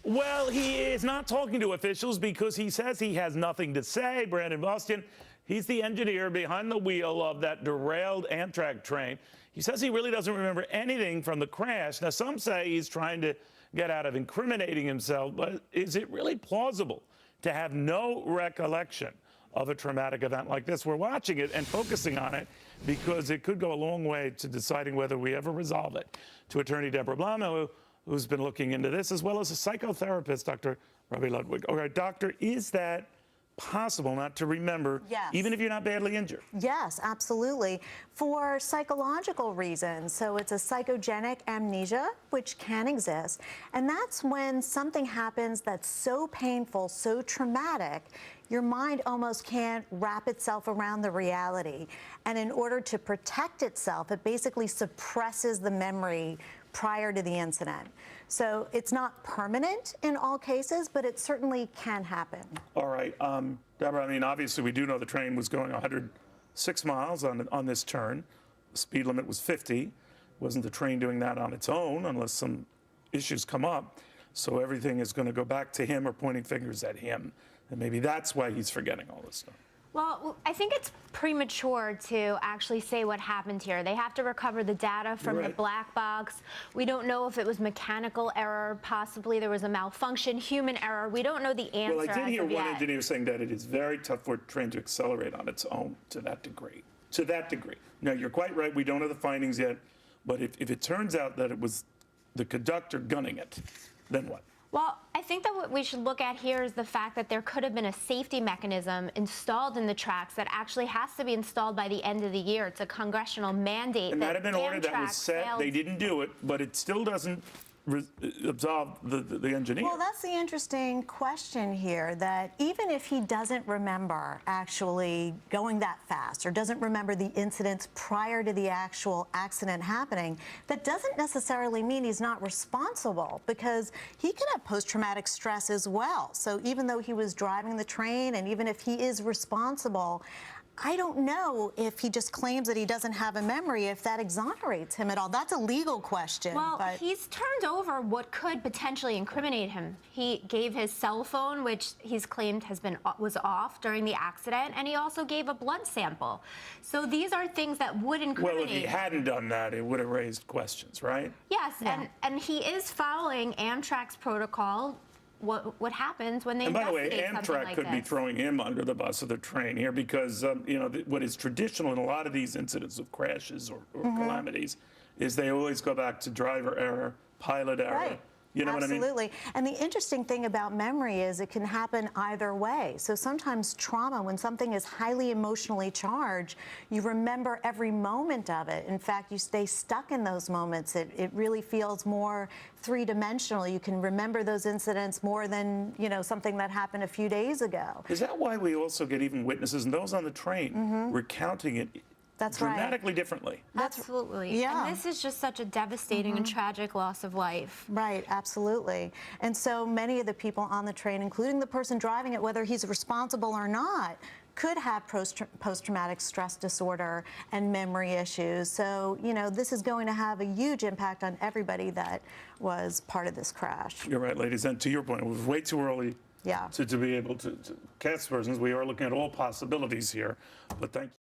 Well, he is not talking to officials because he says he has nothing to say. Brandon Bastian, he's the engineer behind the wheel of that derailed Amtrak train. He says he really doesn't remember anything from the crash. Now, some say he's trying to get out of incriminating himself, but is it really plausible to have no recollection of a traumatic event like this? We're watching it and focusing on it because it could go a long way to deciding whether we ever resolve it. To attorney Deborah Blum, who's been looking into this, as well as a psychotherapist, Dr. Robbie Ludwig. All right, doctor, is that possible not to remember, yes, even if you're not badly injured? Yes, absolutely. For psychological reasons. So it's a psychogenic amnesia, which can exist. And that's when something happens that's so painful, so traumatic, your mind almost can't wrap itself around the reality. And in order to protect itself, it basically suppresses the memory prior to the incident. So it's not permanent in all cases, but it certainly can happen. All right, Deborah, I mean, obviously we do know the train was going 106 miles on this turn. The speed limit was 50. Wasn't the train doing that on its own unless some issues come up? So everything is going to go back to him or pointing fingers at him. And maybe that's why he's forgetting all this stuff. Well, I think it's premature to actually say what happened here. They have to recover the data from the black box. We don't know if it was mechanical error. Possibly there was a malfunction, human error. We don't know the answer. Well, I did hear one engineer saying that it is very tough for a train to accelerate on its own to that degree. To that degree. Now, you're quite right. We don't have the findings yet. But if it turns out that it was the conductor gunning it, then what? Well, I think that what we should look at here is the fact that there could have been a safety mechanism installed in the tracks that actually has to be installed by the end of the year. It's a congressional mandate. And that had been ordered, that was set. They didn't do it, but it still doesn't absolve the engineer. Well, that's the interesting question here, that even if he doesn't remember actually going that fast or doesn't remember the incidents prior to the actual accident happening, that doesn't necessarily mean he's not responsible, because he could have post-traumatic stress as well. So even though he was driving the train and even if he is responsible, I don't know if he just claims that he doesn't have a memory, if that exonerates him at all. That's a legal question. Well, he's turned over what could potentially incriminate him. He gave his cell phone, which he's claimed was off during the accident, and he also gave a blood sample. So these are things that would incriminate him. Well, if he hadn't done that, it would have raised questions, right? Yes, yeah. and he is following Amtrak's protocol. What happens when they investigate something like this. And by the way, Amtrak could be throwing him under the bus of the train here because, you know, what is traditional in a lot of these incidents of crashes or calamities is they always go back to driver error, pilot error. Right. You know what I mean? Absolutely. And the interesting thing about memory is it can happen either way. So sometimes trauma, when something is highly emotionally charged, you remember every moment of it. In fact, you stay stuck in those moments. It really feels more three-dimensional. You can remember those incidents more than, you know, something that happened a few days ago. Is that why we also get even witnesses, and those on the train, recounting it dramatically differently? Absolutely. Yeah. And this is just such a devastating and tragic loss of life. Right, absolutely. And so many of the people on the train, including the person driving it, whether he's responsible or not, could have post-traumatic stress disorder and memory issues. So, you know, this is going to have a huge impact on everybody that was part of this crash. You're right, ladies. And to your point, it was way too early to be able to cast persons. We are looking at all possibilities here. But thank you.